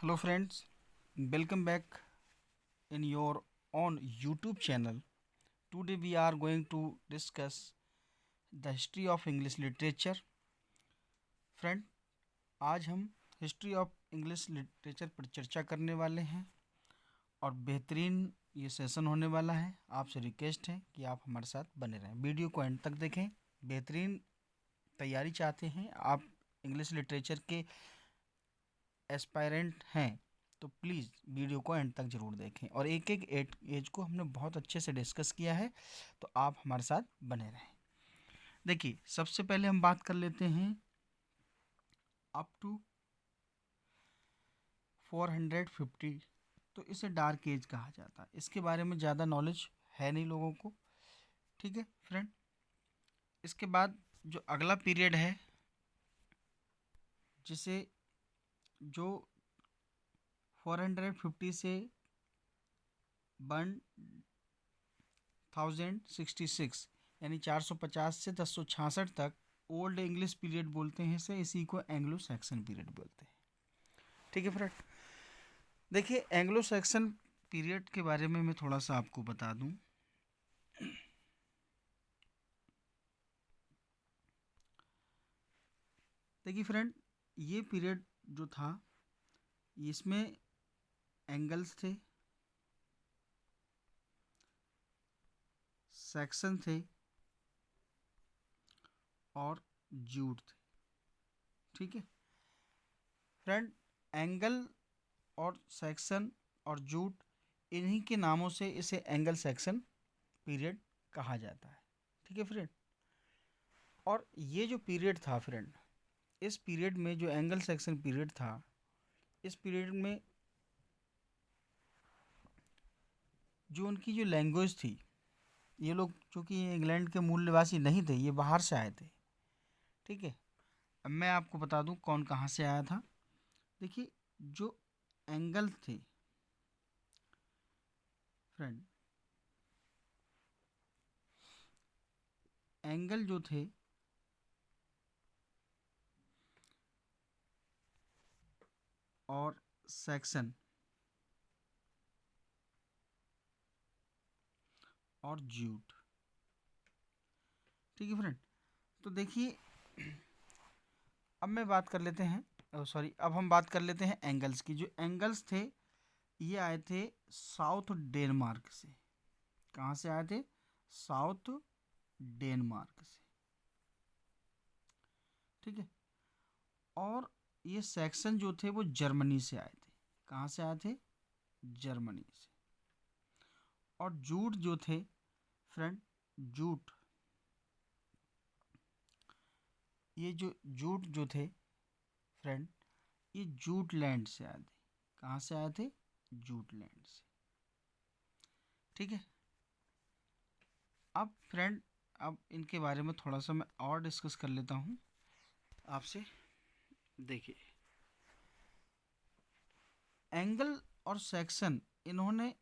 Hello friends, welcome back in your own YouTube channel. Today we are going to discuss the history of English literature. Friend, आज हम history of English literature पर चर्चा करने वाले हैं और बेहतरीन ये सेशन होने वाला है। आपसे रिक्वेस्ट है कि आप हमारे साथ बने रहें, वीडियो को एंड तक देखें। बेहतरीन तैयारी चाहते हैं आप, इंग्लिश लिटरेचर के एस्पायरेंट हैं, तो प्लीज़ वीडियो को एंड तक ज़रूर देखें। और एक एक एज को हमने बहुत अच्छे से डिस्कस किया है, तो आप हमारे साथ बने रहें। देखिए, सबसे पहले हम बात कर लेते हैं अप टू 450, तो इसे डार्क एज कहा जाता है। इसके बारे में ज़्यादा नॉलेज है नहीं लोगों को, ठीक है फ्रेंड। इसके बाद जो अगला पीरियड है, जिसे जो 450 से 1066 यानी 450 से 1066 तक ओल्ड इंग्लिश पीरियड बोलते हैं इसे, इसी को एंग्लो सैक्सन पीरियड बोलते हैं, ठीक है फ्रेंड। देखिए, एंग्लो सैक्सन पीरियड के बारे में मैं थोड़ा सा आपको बता दूं। देखिए फ्रेंड, ये पीरियड जो था, इसमें एंगल्स थे, सैक्सन थे और जूट थे, ठीक है फ्रेंड। एंगल और सेक्शन और जूट, इन्हीं के नामों से इसे एंगल सेक्शन पीरियड कहा जाता है, ठीक है फ्रेंड। और ये जो पीरियड था फ्रेंड, इस पीरियड में जो एंगल सेक्शन पीरियड था, इस पीरियड में जो उनकी जो लैंग्वेज थी, ये लोग चूँकि इंग्लैंड के मूल निवासी नहीं थे, ये बाहर से आए थे, ठीक है। अब मैं आपको बता दूं कौन कहाँ से आया था। देखिए, जो एंगल थे फ्रेंड, एंगल जो थे और सेक्शन और जूट, ठीक है फ्रेंड। तो देखिए, अब मैं बात कर लेते हैं, सॉरी, अब हम बात कर लेते हैं एंगल्स की। जो एंगल्स थे, ये आए थे साउथ डेनमार्क से। कहाँ से आए थे? साउथ डेनमार्क से, ठीक है। और ये सेक्शन जो थे वो जर्मनी से आए थे। कहाँ से आए थे? जर्मनी से। और जूट जो थे फ्रेंड, जूट, ये जो जूट जो थे फ्रेंड, ये जूट लैंड से आए थे। कहाँ से आए थे? जूट लैंड से, ठीक है। अब फ्रेंड, अब इनके बारे में थोड़ा सा मैं और डिस्कस कर लेता हूँ आपसे। देखिए, एंगल और सेक्शन, इन्होंने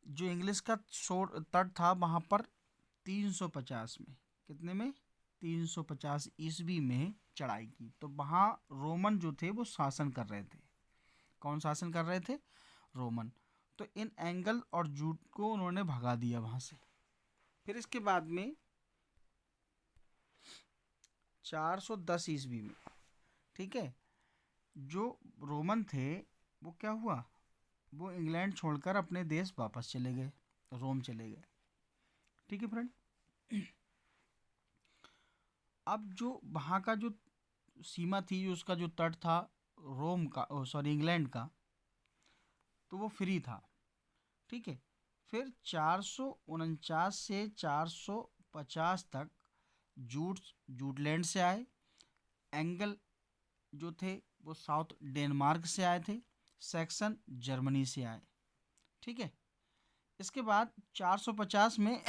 जो इंग्लिश का तट था वहाँ पर 350 में, कितने में? 350 ईस्वी में चढ़ाई की। तो वहाँ रोमन जो थे वो शासन कर रहे थे। कौन शासन कर रहे थे? रोमन। तो इन एंगल और जूट को उन्होंने भगा दिया वहाँ से। फिर इसके बाद में 410 ईस्वी में, ठीक है, जो रोमन थे वो क्या हुआ, वो इंग्लैंड छोड़कर अपने देश वापस चले गए, रोम चले गए, ठीक है फ्रेंड। अब जो वहाँ का जो सीमा थी, उसका जो तट था रोम का, सॉरी इंग्लैंड का, तो वो फ्री था, ठीक है। फिर 449 से 450 तक जूट जूटलैंड से आए। एंगल जो थे वो साउथ डेनमार्क से आए थे। सेक्शन जर्मनी से आए, ठीक है। इसके बाद 450 में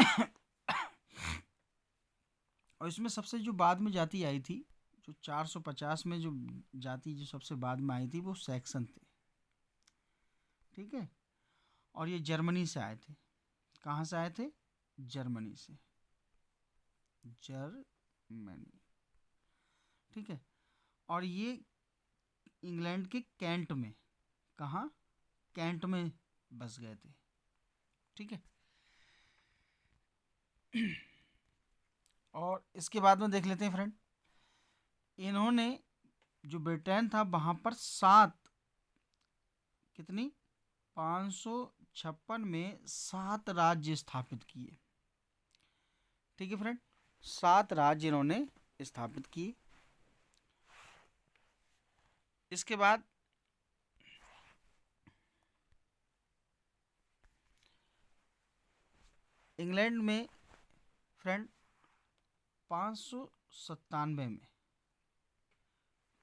और इसमें सबसे जो बाद में जाति आई थी, जो 450 में जो जाति जो सबसे बाद में आई थी, वो सेक्शन थे, ठीक है। और ये जर्मनी से आए थे। कहाँ से आए थे? जर्मनी से, जर्मनी, ठीक है। और ये इंग्लैंड के कैंट में, कहाँ, कैंट में बस गए थे। ठीक है। और इसके बाद में देख लेते हैं फ्रेंड, इन्होंने जो ब्रिटेन था वहां पर सात, कितनी, 556 में 7 राज्य स्थापित किए। ठीक है फ्रेंड, 7 राज्य इन्होंने स्थापित किए। इसके बाद इंग्लैंड में फ्रेंड 597 में,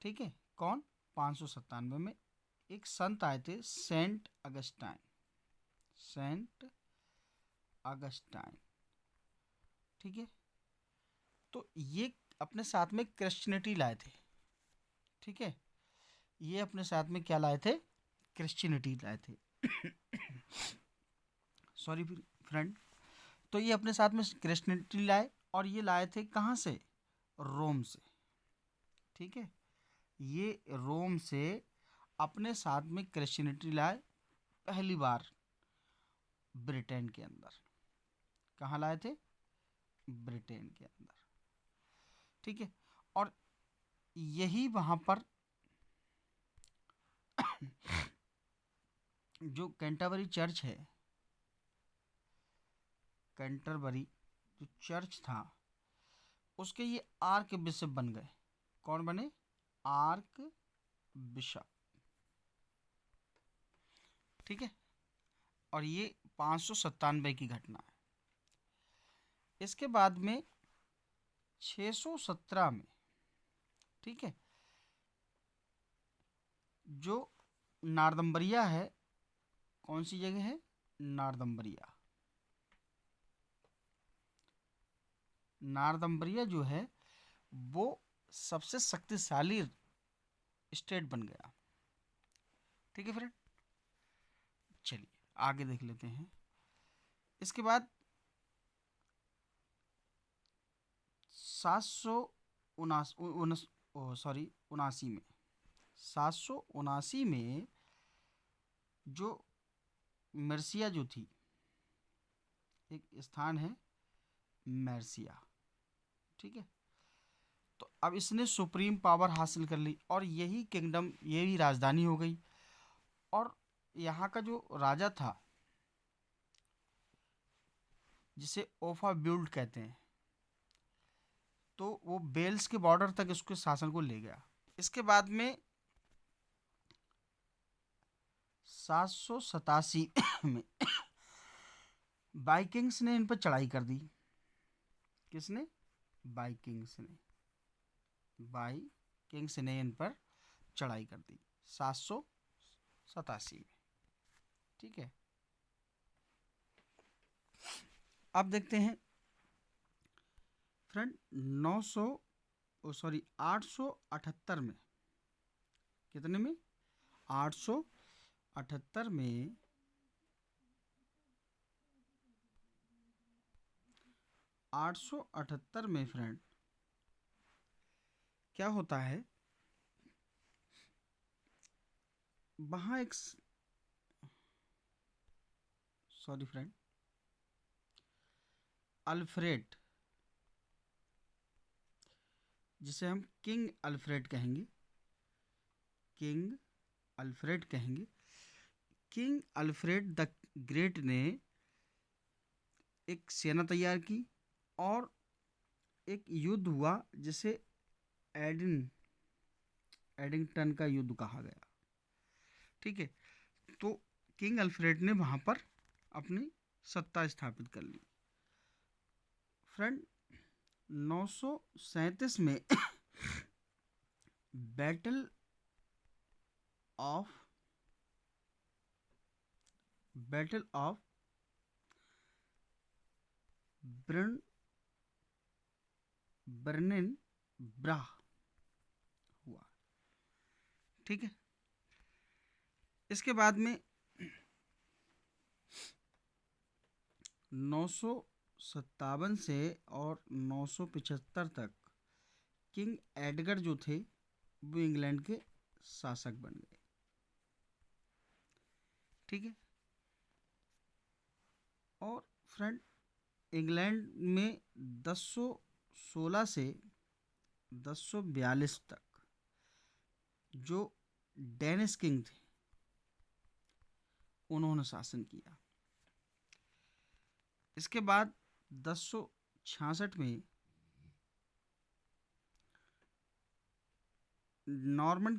ठीक है, कौन, 597 में एक संत आए थे, सेंट अगस्टाइन, सेंट अगस्टाइन। ठीक है, तो ये अपने साथ में क्रिश्चियनिटी लाए थे। ठीक है, ये अपने साथ में क्या लाए थे, क्रिश्चियनिटी लाए थे। सॉरी फ्रेंड, तो ये अपने साथ में क्रिश्चियनिटी लाए, और ये लाए थे कहाँ से, रोम से। ठीक है, ये रोम से अपने साथ में क्रिश्चियनिटी लाए पहली बार ब्रिटेन के अंदर। कहाँ लाए थे, ब्रिटेन के अंदर। ठीक है, और यही वहां पर जो कैंटरबरी चर्च है, कैंटरबरी जो चर्च था, उसके ये आर्क बिशप बन गए। कौन बने, आर्क बिशप। ठीक है, और ये 597 की घटना है। इसके बाद में 617 में, ठीक है, जो नार्दम्बरिया है, कौन सी जगह है, नार्दम्बरिया। नार्दम्बरिया जो है वो सबसे शक्तिशाली स्टेट बन गया। ठीक है फ्रेंड, चलिए आगे देख लेते हैं। इसके बाद 779 में, 779 में जो मर्सिया जो थी, एक स्थान है मर्सिया। ठीक है, तो अब इसने सुप्रीम पावर हासिल कर ली, और यही किंगडम, यही राजधानी हो गई। और यहाँ का जो राजा था, जिसे ओफा ब्यूल्ड कहते हैं, तो वो वेल्स के बॉर्डर तक इसके शासन को ले गया। इसके बाद में 787 में वाइकिंग्स ने इन पर चढ़ाई कर दी। किसने, वाइकिंग्स ने, वाइकिंग्स ने इन पर चढ़ाई कर दी 787 में। ठीक है, अब देखते हैं फ्रेंड 878 में, कितने में, 878 में 878 में फ्रेंड क्या होता है, वहां एक, सॉरी फ्रेंड, अल्फ्रेड, जिसे हम किंग अल्फ्रेड कहेंगे, किंग अल्फ्रेड कहेंगे, किंग अल्फ्रेड द ग्रेट ने एक सेना तैयार की, और एक युद्ध हुआ जिसे एडिंगटन का युद्ध कहा गया। ठीक है, तो किंग अल्फ्रेड ने वहां पर अपनी सत्ता स्थापित कर ली। फ्रेंड 937 में बैटल ऑफ बर्निन ब्राह हुआ। ठीक है, इसके बाद में 957 से और 975 तक किंग एडगर जो थे वो इंग्लैंड के शासक बन गए। ठीक है। और फ्रेंड इंग्लैंड में 1016 से 1042 तक जो डेनिस किंग थे उन्होंने शासन किया। इसके बाद 1066 में नॉर्मन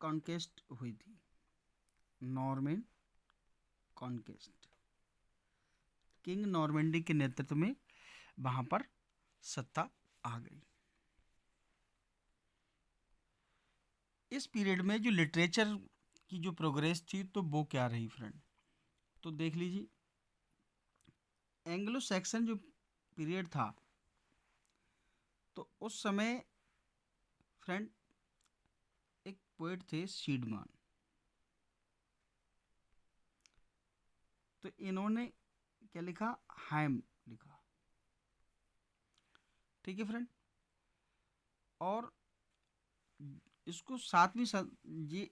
कॉन्केस्ट हुई थी। नॉर्मन कॉन्केस्ट, किंग नॉर्मंडी के नेतृत्व में वहां पर सत्ता आ गई। इस पीरियड में जो लिटरेचर की जो प्रोग्रेस थी तो वो क्या रही फ्रेंड, तो देख लीजिए। एंग्लो सैक्सन जो पीरियड था तो उस समय फ्रेंड एक पोएट थे सीडमैन, तो इन्होंने क्या लिखा, हाइम लिखा। ठीक है फ्रेंड। और इसको सातवीं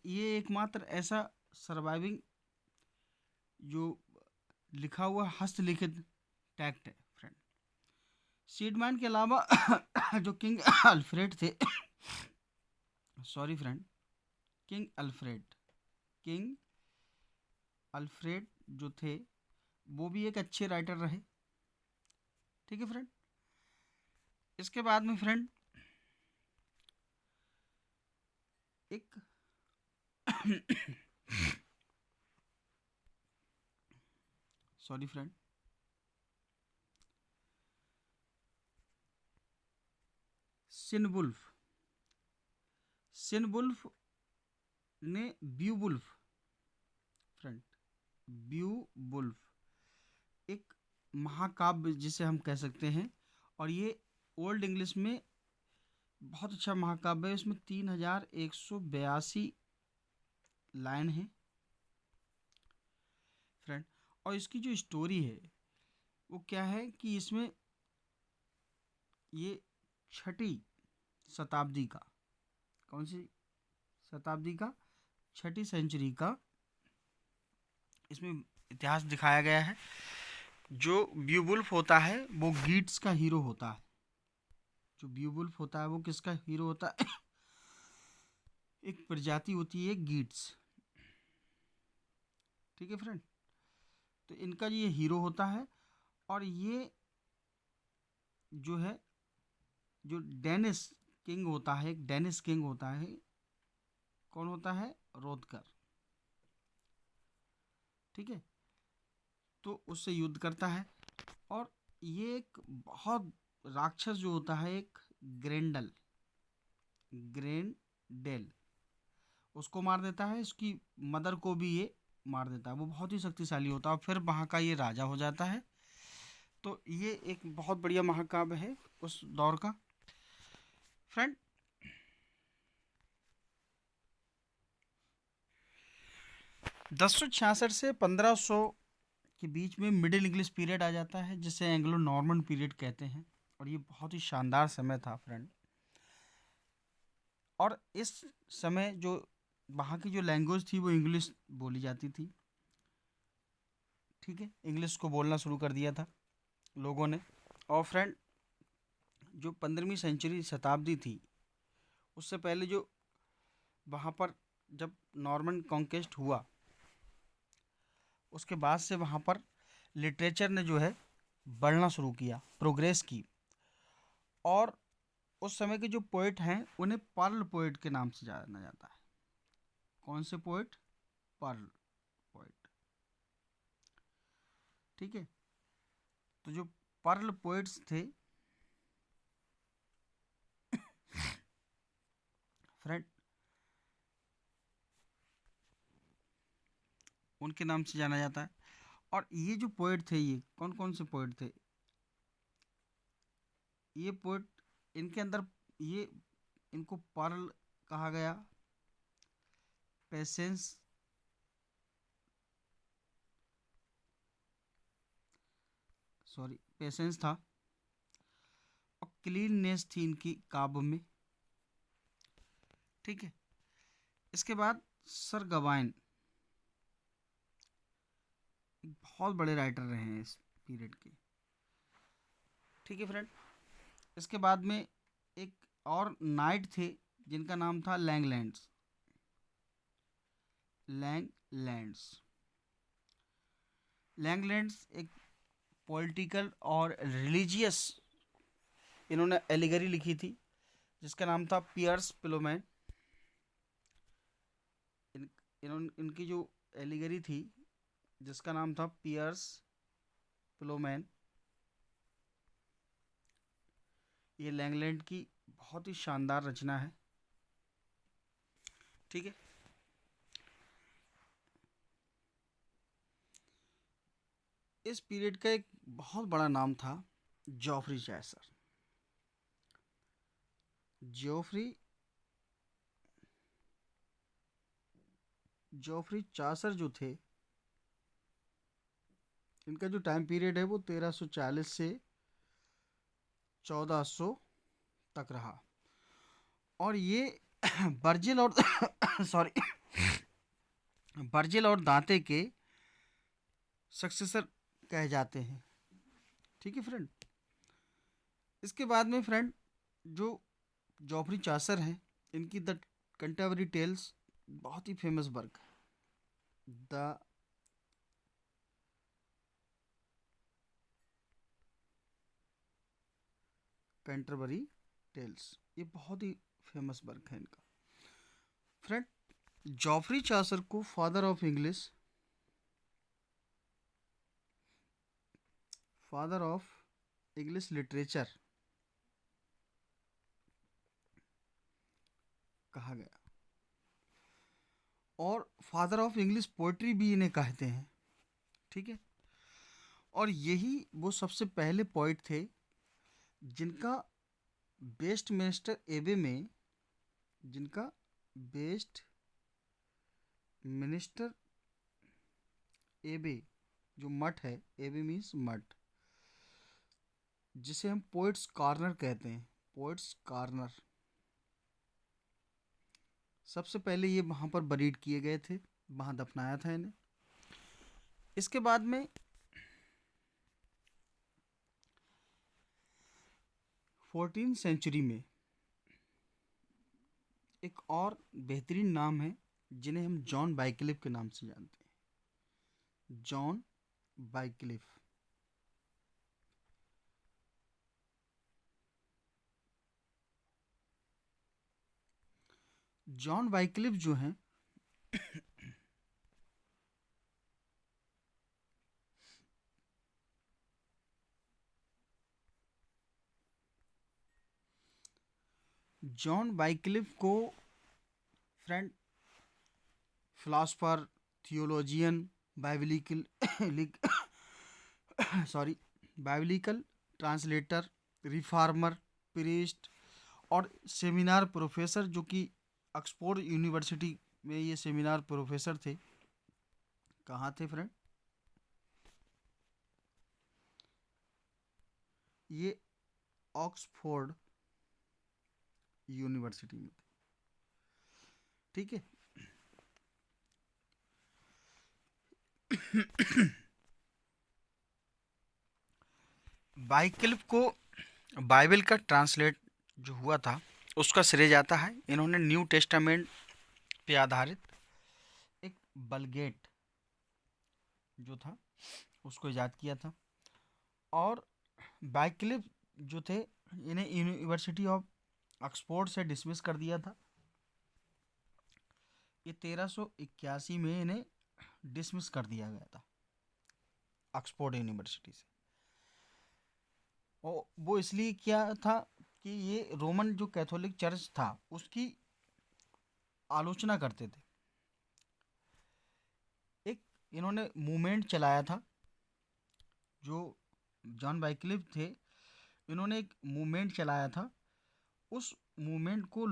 ये एकमात्र ऐसा सर्वाइविंग जो लिखा हुआ हस्तलिखित टेक्स्ट है फ्रेंड। सीडमैन के अलावा जो किंग अल्फ्रेड थे सॉरी फ्रेंड, किंग अल्फ्रेड जो थे वो भी एक अच्छे राइटर रहे। ठीक है फ्रेंड। इसके बाद में फ्रेंड एक सॉरी फ्रेंड, सिनवुल्फ ने ब्यूवुल्फ फ्रेंड, ब्यूवुल्फ एक महाकाव्य जिसे हम कह सकते हैं, और ये ओल्ड इंग्लिश में बहुत अच्छा महाकाव्य है। इसमें 3182 लाइन है फ्रेंड। और इसकी जो स्टोरी है वो क्या है कि इसमें ये 6ठी शताब्दी का, कौन सी शताब्दी का, 6ठी सेंचुरी का इसमें इतिहास दिखाया गया है। जो ब्यूवुल्फ होता है वो गीट्स का हीरो होता है। जो ब्यूवुल्फ होता है वो किसका हीरो होता है एक प्रजाति होती है गीट्स। ठीक है फ्रेंड। तो इनका ये हीरो होता है, और ये जो है जो डेनिस किंग होता है, एक डेनिस किंग होता है, कौन होता है, रोदकर। ठीक है। तो उससे युद्ध करता है, और ये एक बहुत राक्षस जो होता है एक ग्रेंडेल उसको मार देता है। इसकी मदर को भी ये मार देता है। वो बहुत ही शक्तिशाली होता है, और फिर वहाँ का ये राजा हो जाता है। तो ये एक बहुत बढ़िया महाकाव्य है उस दौर का फ्रेंड। 1066 से 1500 के बीच में मिडिल इंग्लिश पीरियड आ जाता है, जिसे एंग्लो नॉर्मन पीरियड कहते हैं, और ये बहुत ही शानदार समय था फ्रेंड। और इस समय जो वहाँ की जो लैंग्वेज थी वो इंग्लिश बोली जाती थी। ठीक है, इंग्लिश को बोलना शुरू कर दिया था लोगों ने। और फ्रेंड जो 15वीं सेंचुरी शताब्दी थी उससे पहले जो वहाँ पर जब नॉर्मन कॉन्केस्ट हुआ उसके बाद से वहाँ पर लिटरेचर ने जो है बढ़ना शुरू किया, प्रोग्रेस की। और उस समय के जो पोइट हैं उन्हें पर्ल पोइट के नाम से जाना जाता है। कौन से पोइट, पर्ल पोइट। ठीक है। तो जो पर्ल पोइट्स थे फ्रेंड उनके नाम से जाना जाता है। और ये जो पोइट थे ये कौन कौन से पोइट थे, ये पोइट इनके अंदर ये इनको पर्ल कहा गया, पेशेंस था, और क्लीननेस थी इनकी काव्य में। ठीक है। इसके बाद सर गवाइन बहुत बड़े राइटर रहे हैं इस पीरियड के। ठीक है फ्रेंड, इसके बाद में एक और नाइट थे जिनका नाम था लैंगलैंड्स। लैंगलैंड्स लैंगलैंड्स एक पॉलिटिकल और रिलीजियस इन्होंने एलिगरी लिखी थी जिसका नाम था पियर्स पिलोमैन। इनकी जो एलिगरी थी जिसका नाम था पियर्स पिलोमैन, ये लैंगलैंड की बहुत ही शानदार रचना है। ठीक है, इस पीरियड का एक बहुत बड़ा नाम था जॉफ्री चैसर। जॉफ्री चासर जो थे, इनका जो टाइम पीरियड है वो 1340 से 1400 तक रहा। और ये बर्जिल और सॉरी बर्जिल और दांते के सक्सेसर कहे जाते हैं। ठीक है फ्रेंड, इसके बाद में फ्रेंड जो जॉफ्री चासर हैं, इनकी द कंटेम्पररी टेल्स बहुत ही फेमस वर्क है। द कैंटरबरी टेल्स, ये बहुत ही फेमस वर्क है इनका। फ्रेंड, जॉफ्री चासर को फादर ऑफ इंग्लिश लिटरेचर कहा गया और फादर ऑफ इंग्लिश पोइट्री भी इन्हें कहते हैं। ठीक है, और यही वो सबसे पहले पोइट थे जिनका जिनका बेस्ट मिनिस्टर एबे, जो मठ है, एबे मीन्स मठ, जिसे हम पोइट्स कॉर्नर कहते हैं। पोइट्स कॉर्नर, सबसे पहले ये वहाँ पर बरीड किए गए थे, वहाँ दफनाया था इन्हें। इसके बाद में 14वीं सेंचुरी में एक और बेहतरीन नाम है जिन्हें हम जॉन वाइक्लिफ के नाम से जानते हैं। John Wycliffe. जॉन वाइक्लिफ जो हैं जॉन वाइक्लिफ को friend philosopher, theologian, biblical sorry biblical translator, reformer, priest और सेमिनार प्रोफेसर, जो कि ऑक्सफोर्ड यूनिवर्सिटी में ये सेमिनार प्रोफेसर थे। कहाँ थे फ्रेंड? ये ऑक्सफोर्ड यूनिवर्सिटी में थे। ठीक है, वाइक्लिफ को बाइबल का ट्रांसलेट जो हुआ था उसका श्रेय जाता है। इन्होंने न्यू टेस्टामेंट पे आधारित एक बलगेट जो था उसको ईजाद किया था। और वाइक्लिफ जो थे, इन्हें यूनिवर्सिटी ऑफ ऑक्सफोर्ड से डिसमिस कर दिया था। ये 1381 में इन्हें डिसमिस कर दिया गया था ऑक्सफोर्ड यूनिवर्सिटी से। और वो इसलिए किया था कि ये रोमन जो कैथोलिक चर्च था उसकी आलोचना करते थे। एक इन्होंने मूवमेंट चलाया था, जो जॉन वाइक्लिफ थे, इन्होंने एक मूवमेंट चलाया था। उस मूवमेंट को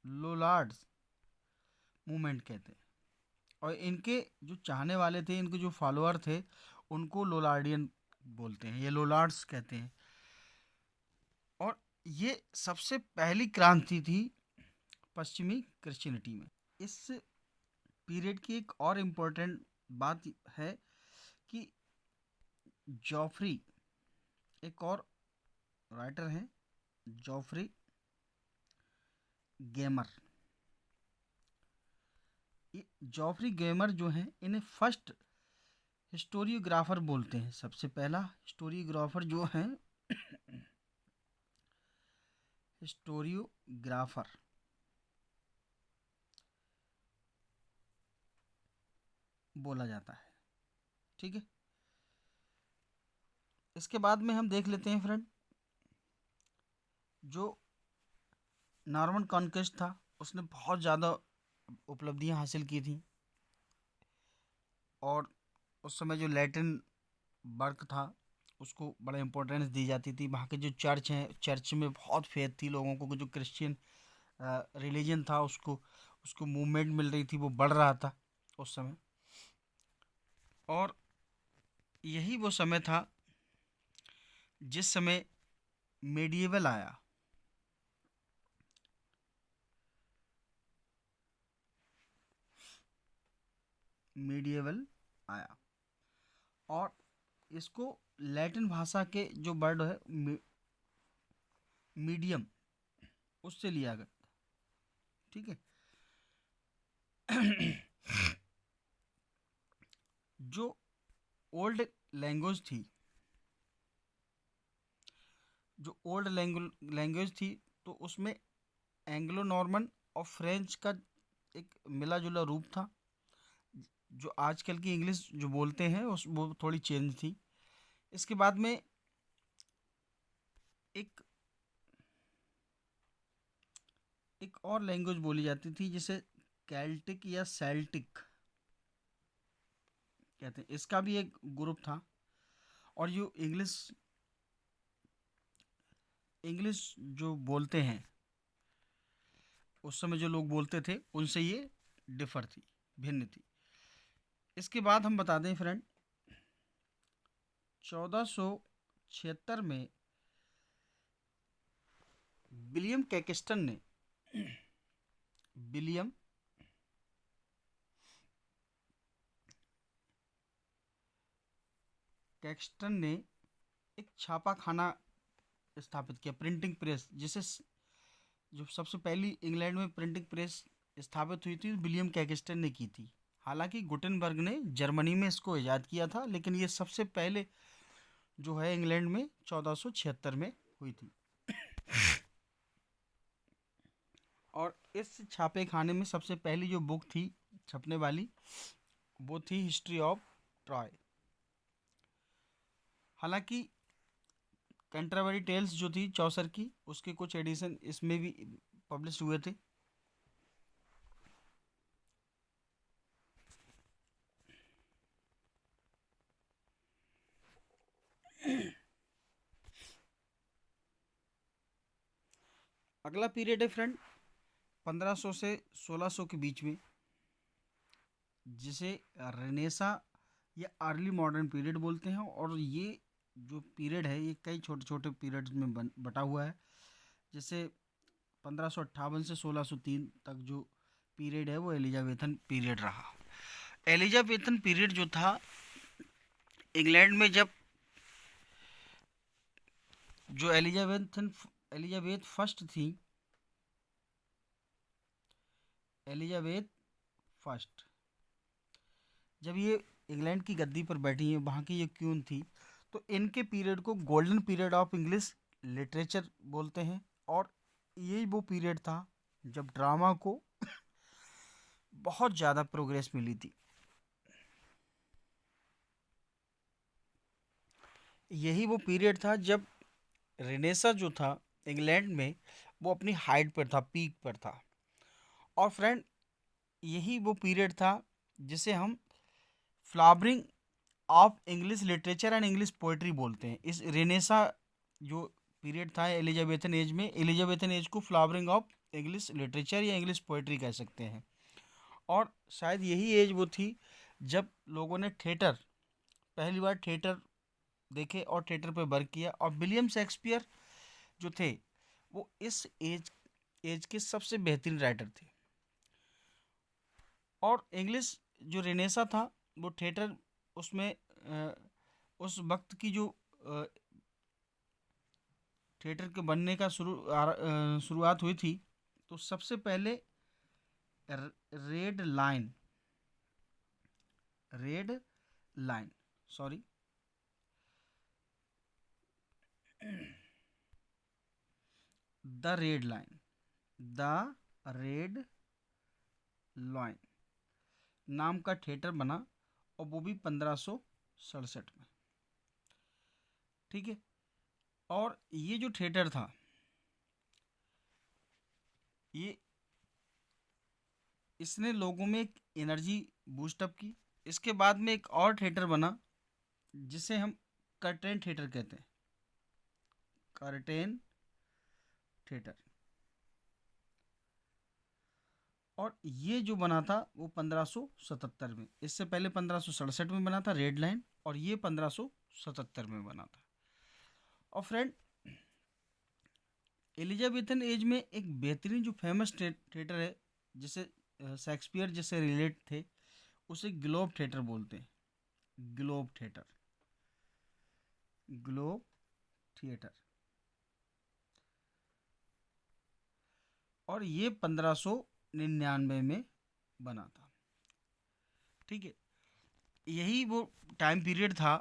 लोलार्ड्स मूवमेंट कहते हैं। और इनके जो चाहने वाले थे, इनके जो फॉलोअर थे, उनको लोलार्डियन बोलते हैं, ये लोलार्ड्स कहते हैं। और ये सबसे पहली क्रांति थी पश्चिमी क्रिश्चियनिटी में। इस पीरियड की एक और इम्पोर्टेंट बात है कि जॉफरी, एक और राइटर हैं जॉफरी गेमर। ये जॉफरी गेमर जो हैं, इन्हें फर्स्ट हिस्टोरियोग्राफर बोलते हैं। सबसे पहला हिस्टोरियोग्राफर जो हैं हिस्टोरियोग्राफर बोला जाता है। ठीक है, इसके बाद में हम देख लेते हैं फ्रेंड, जो नॉर्मन कॉन्क्वेस्ट था उसने बहुत ज़्यादा उपलब्धियां हासिल की थी। और उस समय जो लैटिन वर्क था उसको बड़ा इम्पोर्टेंस दी जाती थी। वहाँ के जो चर्च हैं, चर्च में बहुत फेथ थी लोगों को। जो क्रिश्चियन रिलीजन था उसको उसको मूवमेंट मिल रही थी, वो बढ़ रहा था उस समय। और यही वो समय था जिस समय मेडिएवल आया। मेडिएवल आया और इसको लैटिन भाषा के जो वर्ड है मीडियम, उससे लिया गया। ठीक है। जो ओल्ड लैंग्वेज थी, जो ओल्ड लैंग्वेज थी, तो उसमें एंग्लो नॉर्मन और फ्रेंच का एक मिला जुला रूप था। जो आजकल की इंग्लिश जो बोलते हैं उस वो थोड़ी चेंज थी। इसके बाद में एक एक और लैंग्वेज बोली जाती थी जिसे कैल्टिक या सेल्टिक कहते हैं। इसका भी एक ग्रुप था। और जो इंग्लिश इंग्लिश जो बोलते हैं उस समय जो लोग बोलते थे उनसे ये डिफर थी, भिन्न थी। इसके बाद हम बता दें फ्रेंड, 1476 में विलियम कैक्सटन ने विलियम कैक्सटन ने एक छापा खाना स्थापित किया, प्रिंटिंग प्रेस, जिसे जो सबसे पहली इंग्लैंड में प्रिंटिंग प्रेस स्थापित हुई थी विलियम कैक्सटन ने की थी। हालांकि गुटेनबर्ग ने जर्मनी में इसको ईजाद किया था, लेकिन ये सबसे पहले जो है इंग्लैंड में 1476 में हुई थी। और इस छापे खाने में सबसे पहली जो बुक थी छपने वाली, वो थी हिस्ट्री ऑफ ट्रॉय। हालांकि कैंटरबरी टेल्स जो थी चौसर की, उसके कुछ एडिशन इसमें भी पब्लिश हुए थे। अगला पीरियड है फ्रेंड 1500 से 1600 के बीच में, जिसे रेनेसा या अर्ली मॉडर्न पीरियड बोलते हैं। और ये जो पीरियड है ये कई छोटे छोटे पीरियड्स में बटा हुआ है। जैसे 1558 से 1603 तक जो पीरियड है वो एलिजाबेथन पीरियड रहा। एलिजाबेथन पीरियड जो था इंग्लैंड में, जब जो एलिजाबेथ फर्स्ट थी, एलिजाबेथ फर्स्ट जब ये इंग्लैंड की गद्दी पर बैठी हैं, वहाँ की ये क्वीन थी, तो इनके पीरियड को golden period of English literature बोलते हैं। और यही वो पीरियड था जब ड्रामा को बहुत ज़्यादा प्रोग्रेस मिली थी। यही वो पीरियड था जब रेनेसा जो था इंग्लैंड में, वो अपनी हाइट पर था, पीक पर था। और फ्रेंड, यही वो पीरियड था जिसे हम flowering of English literature and English poetry बोलते हैं। इस रेनेसा जो पीरियड था एलिजाबेथन एज में, एलिजाबेथन एज को फ्लावरिंग ऑफ इंग्लिश लिटरेचर या इंग्लिश पोइट्री कह सकते हैं। और शायद यही एज वो थी जब लोगों ने थिएटर, पहली बार थिएटर देखे और थिएटर पे वर्क किया। और विलियम शेक्सपियर जो थे वो इस एज के सबसे बेहतरीन राइटर थे। और इंग्लिश जो रेनेसा था वो थिएटर, उसमें उस वक्त की जो थिएटर के बनने का शुरुआत हुई थी, तो सबसे पहले red line, red line, sorry, the red line, the red line नाम का थिएटर बना, और वो भी 1567 में। ठीक है। और ये जो थिएटर था, ये इसने लोगों में एक एनर्जी बूस्टअप की। इसके बाद में एक और थिएटर बना जिसे हम कर्टेन थिएटर कहते हैं, कर्टेन थिएटर। और ये जो बना था वो 1577 में, इससे पहले 1567 में बना था रेड लाइन, और ये 1577 में बना था। और फ्रेंड, एलिजाबेथन एज में एक बेहतरीन जो फेमस थिएटर है, जिसे शेक्सपियर जिससे रिलेट थे, उसे ग्लोब थिएटर बोलते हैं, ग्लोब थिएटर, ग्लोब थिएटर। और ये 1599 में बना था। ठीक है। यही वो टाइम पीरियड था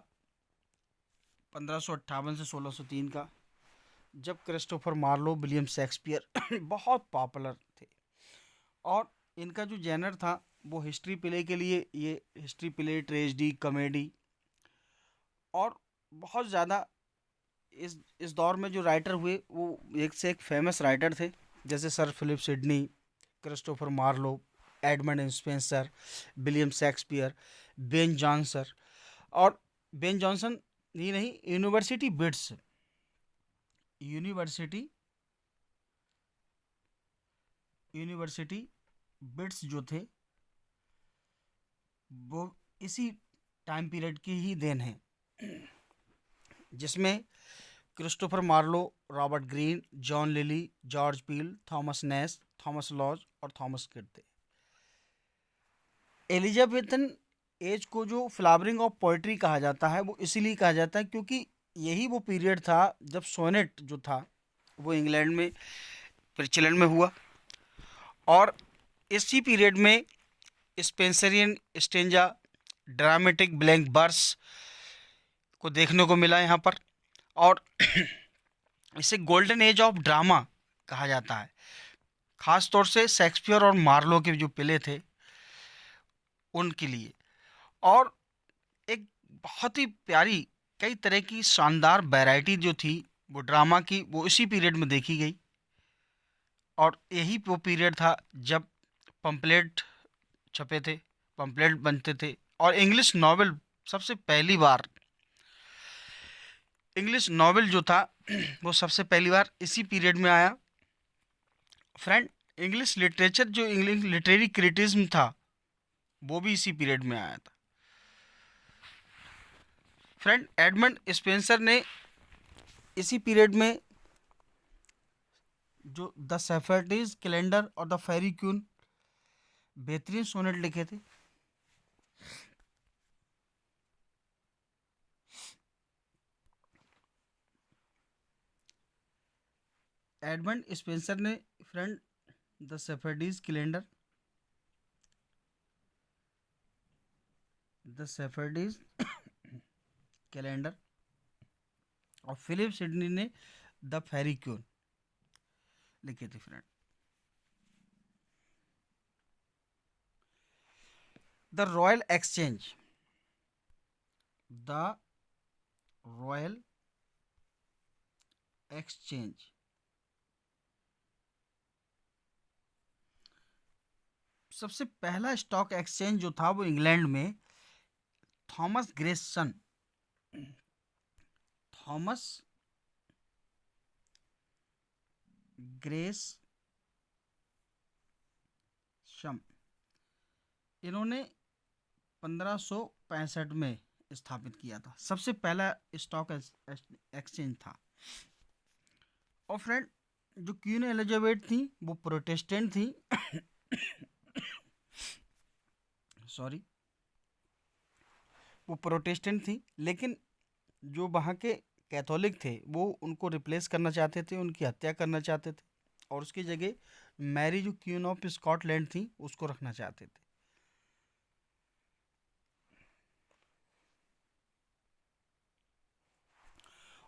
1558 से 1603 का, जब क्रिस्टोफर मार्लो, विलियम शेक्सपियर बहुत पॉपुलर थे। और इनका जो जेनर था वो हिस्ट्री प्ले के लिए, ये हिस्ट्री प्ले, ट्रेजेडी, कॉमेडी, और बहुत ज़्यादा इस दौर में जो राइटर हुए वो एक से एक फेमस राइटर थे, जैसे Sir Philip Sidney, Christopher Marlowe, Edmund Spenser, William Shakespeare, Ben Jonson. और बेन जॉनसन ही नहीं, university wits, university university wits जो थे वो इसी टाइम पीरियड की ही देन है, जिसमें Christopher Marlowe, Robert Greene, John Lyly, George Peele, Thomas Nashe, Thomas Lodge और थॉमस किड थे। एलिजाबेथन एज को जो फ्लावरिंग ऑफ पोइट्री कहा जाता है, वो इसीलिए कहा जाता है क्योंकि यही वो पीरियड था जब सोनेट जो था वो इंग्लैंड में प्रचलन में हुआ। और इसी पीरियड में Spenserian stanza, dramatic blank verse को देखने को मिला यहाँ पर। और इसे गोल्डन एज ऑफ ड्रामा कहा जाता है, खास तौर से शेक्सपियर और मार्लो के जो प्ले थे उनके लिए। और एक बहुत ही प्यारी, कई तरह की शानदार वैरायटी जो थी वो ड्रामा की, वो इसी पीरियड में देखी गई। और यही वो पीरियड था जब पम्पलेट छपे थे, पम्पलेट बनते थे, और इंग्लिश नॉवेल सबसे पहली बार, इंग्लिश नॉवेल जो था वो सबसे पहली बार इसी पीरियड में आया। फ्रेंड, इंग्लिश लिटरेचर जो इंग्लिश लिटरेरी क्रिटिज्म था वो भी इसी पीरियड में आया था। फ्रेंड, एडमंड स्पेंसर ने इसी पीरियड में जो द सेफर्डीज कैलेंडर और द फेरी क्यून बेहतरीन सोनेट लिखे थे। एडमंड स्पेंसर ने, friend, the shepherds calendar, the shepherds calendar, और फिलिप सिडनी ने द फेरी क्यून लिखे थे। Friend, the royal exchange, the royal exchange सबसे पहला स्टॉक एक्सचेंज जो था वो इंग्लैंड में थॉमस ग्रेसन, थॉमस ग्रेस शम, इन्होंने 1565 में स्थापित किया था। सबसे पहला स्टॉक एक्सचेंज था। और फ्रेंड, जो क्वीन एलिजाबेथ थी वो प्रोटेस्टेंट थी सॉरी, वो प्रोटेस्टेंट थी, लेकिन जो वहाँ के कैथोलिक थे वो उनको रिप्लेस करना चाहते थे, उनकी हत्या करना चाहते थे, और उसकी जगह मैरी जो क्वीन ऑफ स्कॉटलैंड थी उसको रखना चाहते थे।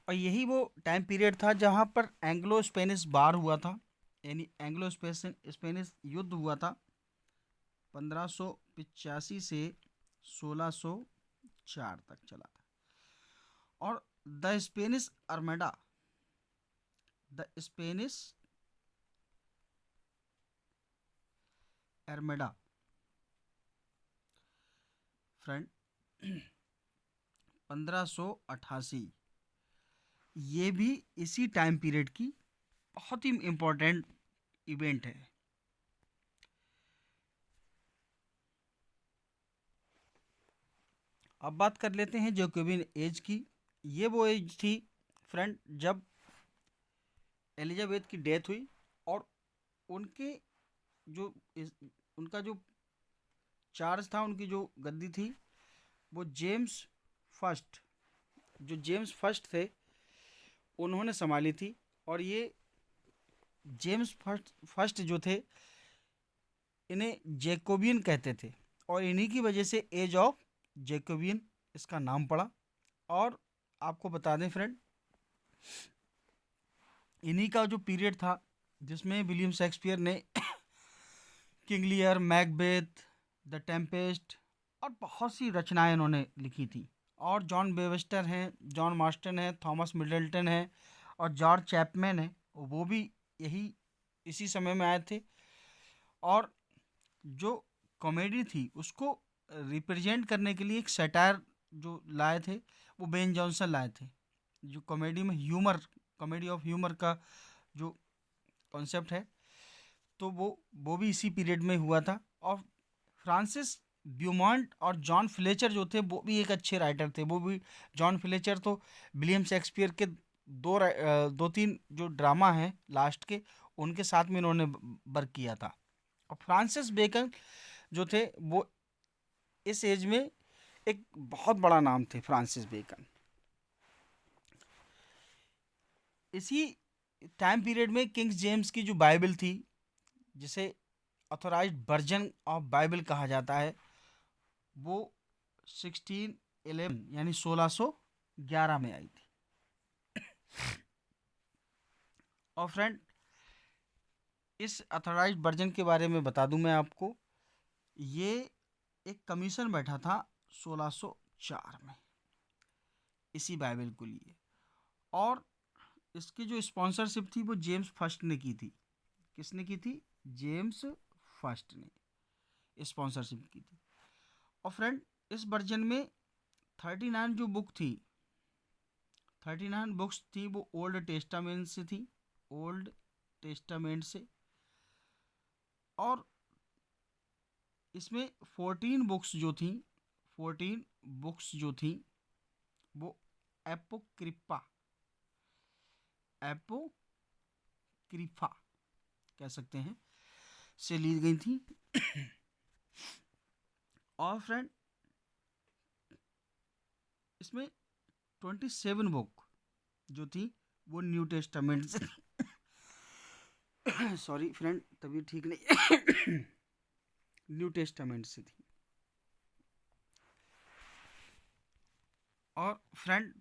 और यही वो टाइम पीरियड था जहाँ पर एंग्लो स्पेनिश वार हुआ था, यानी एंग्लो स्पेनिश युद्ध हुआ था 1585 से 1604 तक चला था। और the Spanish armada, the Spanish armada friend 1588, ये भी इसी टाइम पीरियड की बहुत ही इम्पोर्टेंट इवेंट है। अब बात कर लेते हैं जैकोबिन एज की। ये वो एज थी फ्रेंड जब एलिजाबेथ की डेथ हुई, और उनके जो उनका जो चार्ज था, उनकी जो गद्दी थी, वो जेम्स फर्स्ट थे, उन्होंने संभाली थी। और ये जेम्स फर्स्ट जो थे, इन्हें जैकोबियन कहते थे, और इन्हीं की वजह से एज ऑफ जैकोबियन इसका नाम पड़ा। और आपको बता दें फ्रेंड, इन्हीं का जो पीरियड था जिसमें विलियम शेक्सपियर ने King Lear, Macbeth, the Tempest और बहुत सी रचनाएं इन्होंने लिखी थी। और जॉन बेवेस्टर हैं, जॉन मास्टन है, थॉमस मिडल्टन है, और जॉर्ज चैपमैन है, वो भी यही इसी समय में आए थे। और जो कॉमेडी थी उसको रिप्रेजेंट करने के लिए एक सटायर जो लाए थे, वो बेन जॉनसन लाए थे। जो कॉमेडी में ह्यूमर, कॉमेडी ऑफ ह्यूमर का जो कॉन्सेप्ट है, तो वो भी इसी पीरियड में हुआ था। और फ्रांसिस ब्यूमॉन्ट और जॉन फ्लेचर जो थे वो भी एक अच्छे राइटर थे। वो भी, जॉन फ्लेचर तो विलियम शेक्सपियर के दो तीन जो ड्रामा हैं लास्ट के, उनके साथ में इन्होंने वर्क किया था। और फ्रांसिस बेकन जो थे वो इस एज में एक बहुत बड़ा नाम थे, फ्रांसिस बेकन। इसी टाइम पीरियड में किंग्स जेम्स की जो बाइबल थी, जिसे ऑथोराइज्ड वर्जन ऑफ बाइबल कहा जाता है, वो 1611 यानी 1611 में आई थी। और फ्रेंड, इस ऑथोराइज्ड वर्जन के बारे में बता दूं मैं आपको, ये एक कमीशन बैठा था 1604 में इसी बाइबल को लिए। और इसकी जो स्पॉन्सरशिप थी वो जेम्स फर्स्ट ने की थी। किसने की थी? जेम्स फर्स्ट ने स्पॉन्सरशिप की थी। और फ्रेंड, इस वर्जन में 39 जो बुक थी, 39 बुक्स थी, वो ओल्ड टेस्टामेंट से थी, ओल्ड टेस्टामेंट से। और इसमें 14 बुक्स जो थी, 14 बुक्स जो थी वो एपोक्रिफा, एपोक्रिफा कह सकते हैं, से ली गई थी। और फ्रेंड, इसमें 27 बुक जो थी वो न्यू टेस्टामेंट से सॉरी फ्रेंड, तबीयत ठीक नहीं न्यू टेस्टामेंट से थी। और फ्रेंड,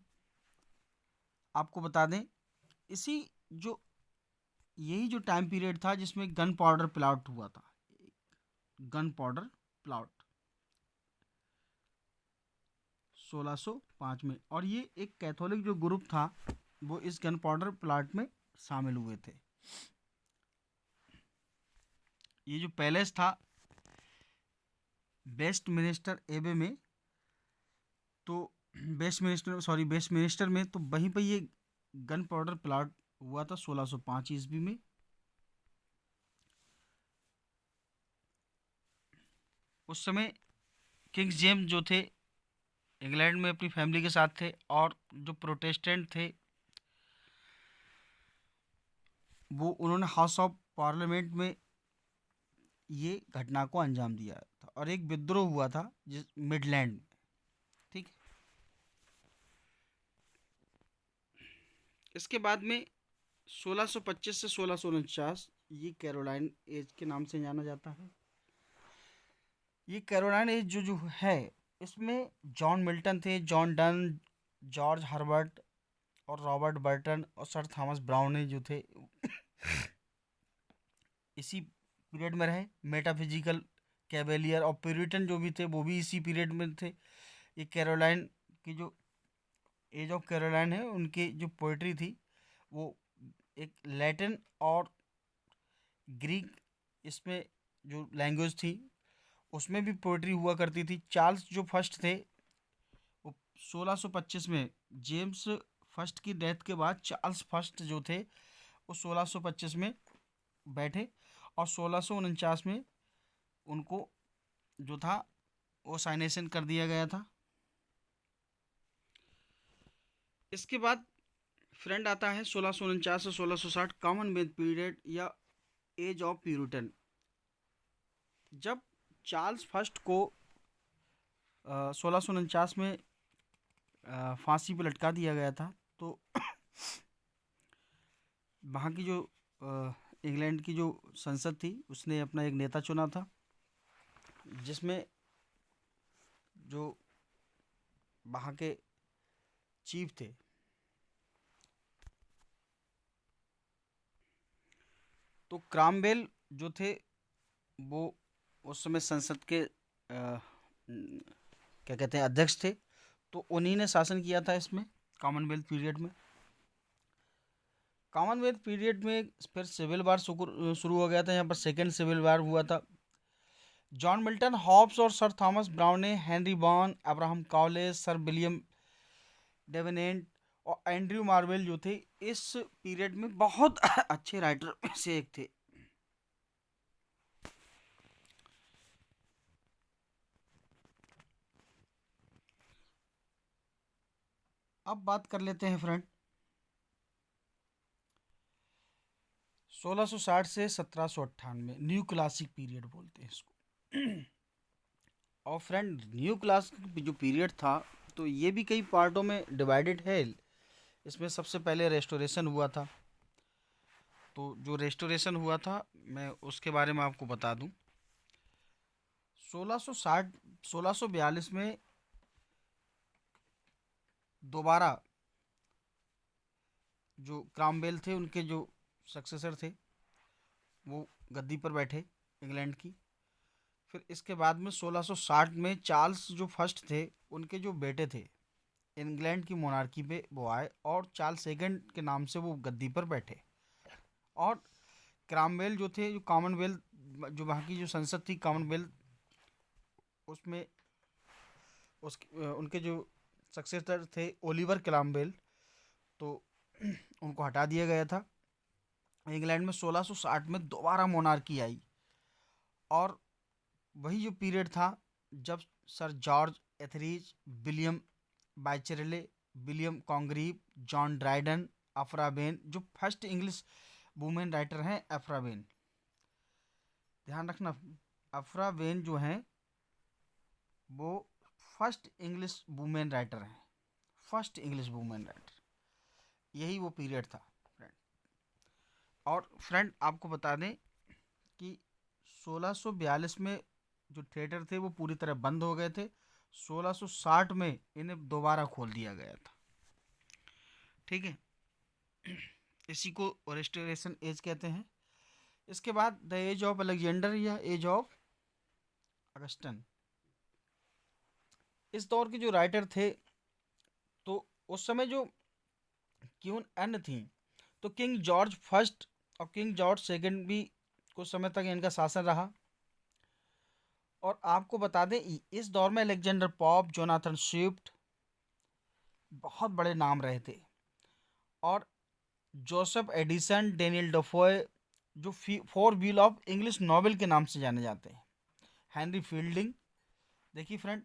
आपको बता दें, इसी जो यही जो टाइम पीरियड था जिसमें गन पाउडर प्लॉट हुआ था, गन पाउडर प्लॉट 1605 में। और ये एक कैथोलिक जो ग्रुप था वो इस गन पाउडर प्लॉट में शामिल हुए थे। ये जो पैलेस था वेस्ट मिनिस्टर एबे में, तो वेस्ट मिनिस्टर में, तो वहीं पर ये गन पाउडर प्लॉट हुआ था 1605 ईस्वी में। उस समय किंग्स जेम्स जो थे इंग्लैंड में अपनी फैमिली के साथ थे, और जो प्रोटेस्टेंट थे वो उन्होंने हाउस ऑफ पार्लियामेंट में ये घटना को अंजाम दिया था और एक विद्रोह हुआ था जिस मिडलैंड में। ठीक है। इसके बाद में 1625 से 1649 ये कैरोलाइन एज के नाम से जाना जाता है। ये कैरोलाइन एज जो है, इसमें जॉन मिल्टन थे, जॉन डन, जॉर्ज हर्बर्ट और रॉबर्ट बर्टन और सर थॉमस ब्राउन जो थे इसी पीरियड में रहे। मेटाफिजिकल कैवेलियर और प्यूरिटन जो भी थे वो भी इसी पीरियड में थे। ये कैरोलाइन की जो एज ऑफ कैरोलाइन है, उनकी जो पोइट्री थी वो एक लैटिन और ग्रीक, इसमें जो लैंग्वेज थी उसमें भी पोइट्री हुआ करती थी। चार्ल्स जो फर्स्ट थे वो 1625 में, जेम्स फर्स्ट की डेथ के बाद चार्ल्स फर्स्ट जो थे वो 1625 में बैठे और 1649 में उनको जो था वो साइनेशन कर दिया गया था। इसके बाद फ्रेंड आता है 1649 से 1660 कॉमनवेल्थ पीरियड या एज ऑफ प्यूरिटन। जब चार्ल्स फर्स्ट को 1649 में फांसी पर लटका दिया गया था, तो वहाँ की जो इंग्लैंड की जो संसद थी उसने अपना एक नेता चुना था, जिसमें जो वहाँ के चीफ थे तो क्रामवेल जो थे वो उस समय संसद के क्या कहते हैं अध्यक्ष थे। तो उन्हीं ने शासन किया था इसमें कॉमनवेल्थ पीरियड में। कॉमनवेल्थ पीरियड में फिर सिविल वार शुरू हो गया था। यहाँ पर सेकेंड सिविल वार हुआ था। जॉन मिल्टन, हॉब्स और सर थॉमस ब्राउन ने Henry Vaughan, Abraham Cowley, sir William Davenant और एंड्रयू मार्वेल जो थे इस पीरियड में बहुत अच्छे राइटर में से एक थे। अब बात कर लेते हैं फ्रेंड 1660 से 1798, न्यू क्लासिक पीरियड बोलते हैं इसको। और फ्रेंड न्यू क्लासिक जो पीरियड था तो ये भी कई पार्टों में डिवाइडेड है। इसमें सबसे पहले रेस्टोरेशन हुआ था। तो जो रेस्टोरेशन हुआ था मैं उसके बारे में आपको बता दूं। 1660 1642 में दोबारा जो क्रामवेल थे उनके जो सक्सेसर थे वो गद्दी पर बैठे इंग्लैंड की। फिर इसके बाद में 1660 में चार्ल्स जो फर्स्ट थे उनके जो बेटे थे इंग्लैंड की मोनार्की पे वो आए और चार्ल्स सेकंड के नाम से वो गद्दी पर बैठे। और क्रामवेल जो थे, जो कॉमनवेल्थ, जो वहाँ की जो संसद थी कॉमनवेल्थ, उसमें उनके जो सक्सेसर थे ओलिवर क्रामवेल, तो उनको हटा दिया गया था। इंग्लैंड में 1660 में दोबारा मोनार्की आई और वही जो पीरियड था जब sir George Etherege, William Wycherley, William Congreve, John Dryden, Aphra Behn, जो फर्स्ट इंग्लिश वुमेन राइटर हैं अफ्रा बेन, ध्यान रखना अफ्रा बेन जो हैं वो फर्स्ट इंग्लिश वुमेन राइटर हैं, फर्स्ट इंग्लिश वुमेन राइटर। यही वो पीरियड था फ्रेंड। और फ्रेंड आपको बता दें कि 1642 में जो थिएटर थे वो पूरी तरह बंद हो गए थे। 1660 में इन्हें दोबारा खोल दिया गया था। ठीक है। इसी को रेस्टोरेशन एज कहते हैं। इसके बाद द एज ऑफ अलेक्जेंडर या एज ऑफ अगस्टन, इस दौर के जो राइटर थे तो उस समय जो क्वीन एन थी तो किंग जॉर्ज फर्स्ट और किंग जॉर्ज सेकंड भी कुछ समय तक इनका शासन रहा। और आपको बता दें इस दौर में अलेक्जेंडर पॉप, जोनाथन स्विफ्ट बहुत बड़े नाम रहे थे। और जोसेफ एडिसन, डेनियल डफोए जो four wheel of English novel के नाम से जाने जाते हैं। हेनरी फील्डिंग, देखिए friend,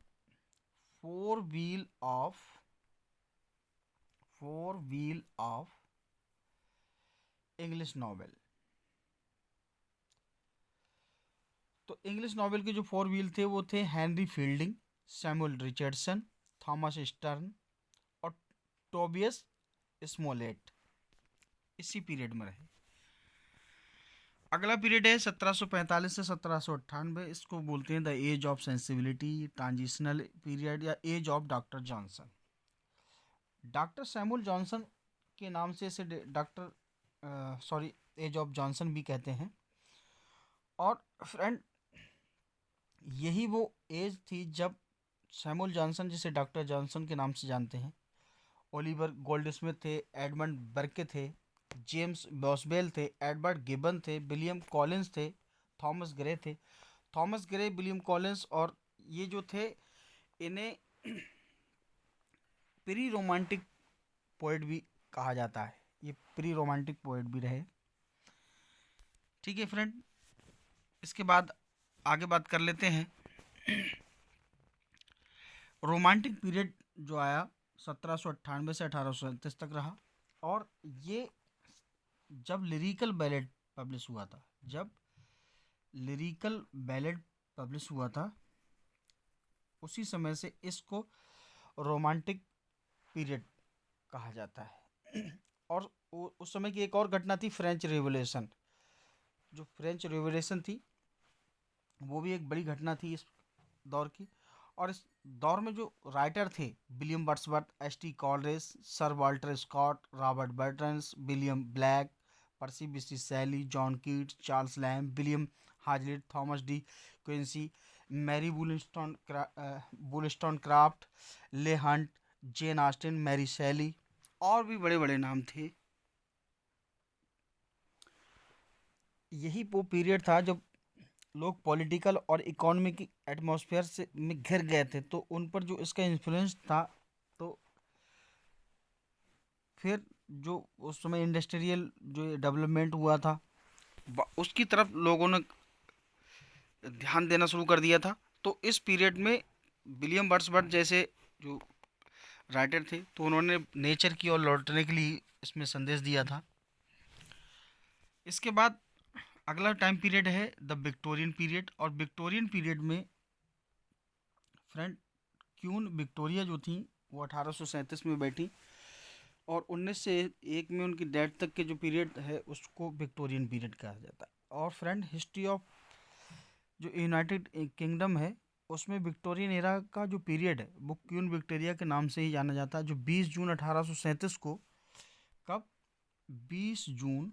four wheel of English novel. तो इंग्लिश नॉवेल के जो फोर व्हील थे वो थे Henry fielding, Samuel Richardson, Thomas stern और टोबियस स्मोलेट, इसी पीरियड में रहे। अगला पीरियड है 1745 से 1798, इसको बोलते हैं the age of sensibility, transitional period या age of doctor Johnson. Doctor Samuel Johnson के नाम से इसे एज ऑफ जॉनसन भी कहते हैं। और फ्रेंड, यही वो एज थी जब सैमुअल जॉनसन, जिसे डॉक्टर जॉनसन के नाम से जानते हैं, ओलिवर गोल्डस्मिथ थे, एडमंड बर्के थे, जेम्स बॉसवेल थे, एडवर्ड गिबन थे, विलियम कॉलिंस थे, थॉमस ग्रे थे। थॉमस ग्रे, विलियम कॉलिंस और ये जो थे, इन्हें प्री रोमांटिक पोएट भी कहा जाता है। ये प्री रोमांटिक पोएट भी रहे। ठीक है फ्रेंड, इसके बाद आगे बात कर लेते हैं। रोमांटिक पीरियड जो आया 1798 से 1837 तक रहा। और ये जब लिरिकल बैलेड पब्लिश हुआ था, उसी समय से इसको रोमांटिक पीरियड कहा जाता है। और उस समय की एक और घटना थी, फ्रेंच रिवॉल्यूशन। जो फ्रेंच रिवॉल्यूशन थी वो भी एक बड़ी घटना थी इस दौर की। और इस दौर में जो राइटर थे, William Wordsworth, S T. Coleridge, sir Walter Scott, Robert Burns, William Blake, Percy Bysshe Shelley, John Keats, Charles Lamb, William Hazlitt, Thomas De Quincey, Mary Wollstonecraft, Leigh Hunt, Jane Austen, Mary शैली और भी बड़े बड़े नाम थे। यही वो पीरियड था जब लोग पॉलिटिकल और इकोनॉमिक एटमॉस्फेयर से में घिर गए थे, तो उन पर जो इसका इन्फ्लुएंस था, तो फिर जो उस समय इंडस्ट्रियल जो डेवलपमेंट हुआ था उसकी तरफ लोगों ने ध्यान देना शुरू कर दिया था। तो इस पीरियड में विलियम वर्ड्सवर्थ जैसे जो राइटर थे, तो उन्होंने नेचर की ओर लौटने के लिए इसमें संदेश दिया था। इसके बाद अगला टाइम पीरियड है द विक्टोरियन पीरियड। और विक्टोरियन पीरियड में फ्रेंड, क्वीन विक्टोरिया जो थी वो 1837 में बैठी, और 1901 में उनकी डेथ तक के जो पीरियड है उसको विक्टोरियन पीरियड कहा जाता है। और फ्रेंड, हिस्ट्री ऑफ जो यूनाइटेड किंगडम है उसमें विक्टोरियन एरा का जो पीरियड है वो क्वीन विक्टोरिया के नाम से ही जाना जाता है, जो 20 जून 1837 को, कब, 20 जून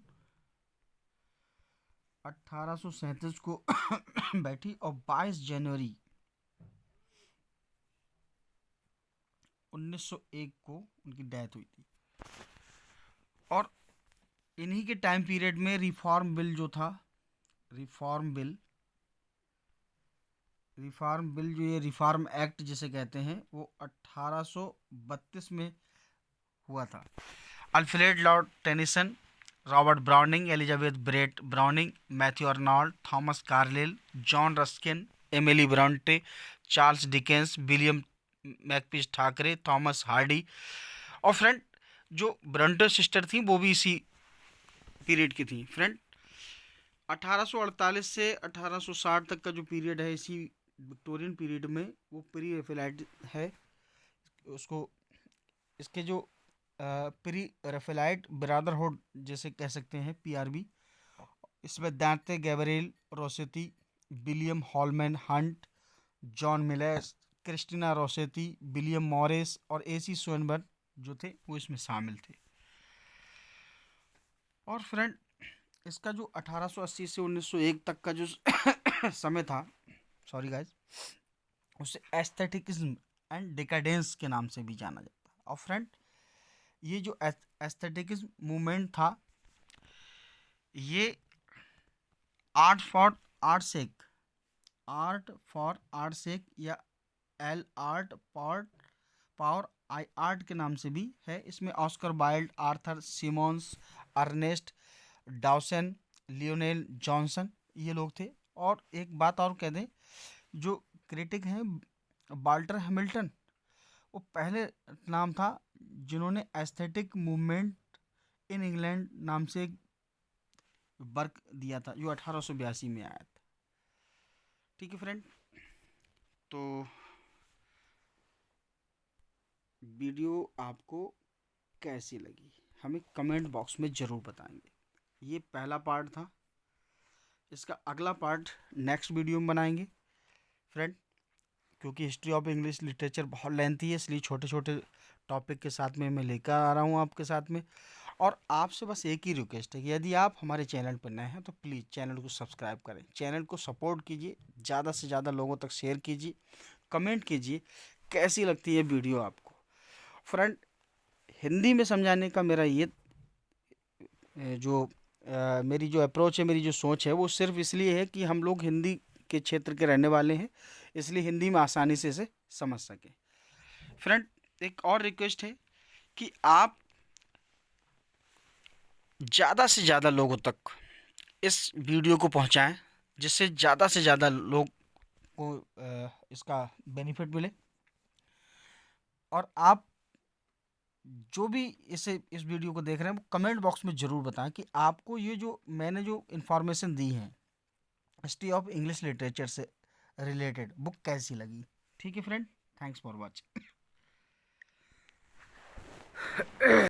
1837 को बैठी और 22 जनवरी 1901 को उनकी डेथ हुई थी। और इन्हीं के टाइम पीरियड में रिफॉर्म बिल जो था, रिफॉर्म बिल जो ये रिफॉर्म एक्ट जिसे कहते हैं, वो 1832 में हुआ था। Alfred lord Tennyson, Robert Browning, Elizabeth Barrett Browning, Matthew Arnold, Thomas Carlyle, John Ruskin, Emily Bronte, Charles Dickens, William Makepeace Thackeray, Thomas Hardy और फ्रेंड जो ब्रंटे सिस्टर थी वो भी इसी पीरियड की थी। फ्रेंड, 1848 से 1860 तक का जो पीरियड है इसी विक्टोरियन पीरियड में, वो प्री रेफेलाइट है। उसको इसके जो प्री रेफेलाइट ब्रदरहुड जैसे कह सकते हैं, पीआरबी, इसमें Dante Gabriel Rossetti, William Holman Hunt, John Millais, Christina Rossetti, William Morris और एसी स्वैनबर्न जो थे वो इसमें शामिल थे। और फ्रेंड, इसका जो 1880 से 1901 तक का जो समय था, सॉरी गाइस, उसे एस्थेटिकिज्म एंड डिकाडेंस के नाम से भी जाना जाता है। और फ्रेंड, ये जो एस्थेटिकिज्म मूवमेंट था, ये आर्ट फॉर आर्ट सेक या एल आर्ट पावर आई आर्ट के नाम से भी है। इसमें Oscar Wilde, Arthur Symons, Ernest Dowson, Lionel Johnson ये लोग थे। और एक बात और कह दें, जो क्रिटिक हैं वाल्टर हैमिल्टन, वो पहले नाम था जिन्होंने एस्थेटिक मूवमेंट इन इंग्लैंड नाम से एक वर्क दिया था, जो 1882 में आया था। ठीक है फ्रेंड, तो वीडियो आपको कैसी लगी हमें कमेंट बॉक्स में ज़रूर बताएंगे। ये पहला पार्ट था, इसका अगला पार्ट नेक्स्ट वीडियो में बनाएंगे फ्रेंड, क्योंकि हिस्ट्री ऑफ इंग्लिश लिटरेचर बहुत लेंथी है, इसलिए छोटे छोटे टॉपिक के साथ में मैं लेकर आ रहा हूँ आपके साथ में। और आपसे बस एक ही रिक्वेस्ट है कि यदि आप हमारे चैनल पर नए हैं तो प्लीज़ चैनल को सब्सक्राइब करें, चैनल को सपोर्ट कीजिए, ज़्यादा से ज़्यादा लोगों तक शेयर कीजिए, कमेंट कीजिए कैसी लगती है वीडियो आपको। फ्रेंड, हिंदी में समझाने का मेरा ये जो मेरी जो अप्रोच है, मेरी जो सोच है, वो सिर्फ इसलिए है कि हम लोग हिंदी के क्षेत्र के रहने वाले हैं, इसलिए हिंदी में आसानी से इसे समझ सकें। फ्रेंड, एक और रिक्वेस्ट है कि आप ज़्यादा से ज़्यादा लोगों तक इस वीडियो को पहुंचाएं, जिससे ज़्यादा से ज़्यादा लोग को इसका बेनिफिट मिले। और आप जो भी इस वीडियो को देख रहे हैं वो कमेंट बॉक्स में ज़रूर बताएं कि आपको ये जो मैंने जो इन्फॉर्मेशन दी है हिस्ट्री ऑफ इंग्लिश लिटरेचर से रिलेटेड बुक कैसी लगी। ठीक है फ्रेंड, थैंक्स फॉर वॉचिंग।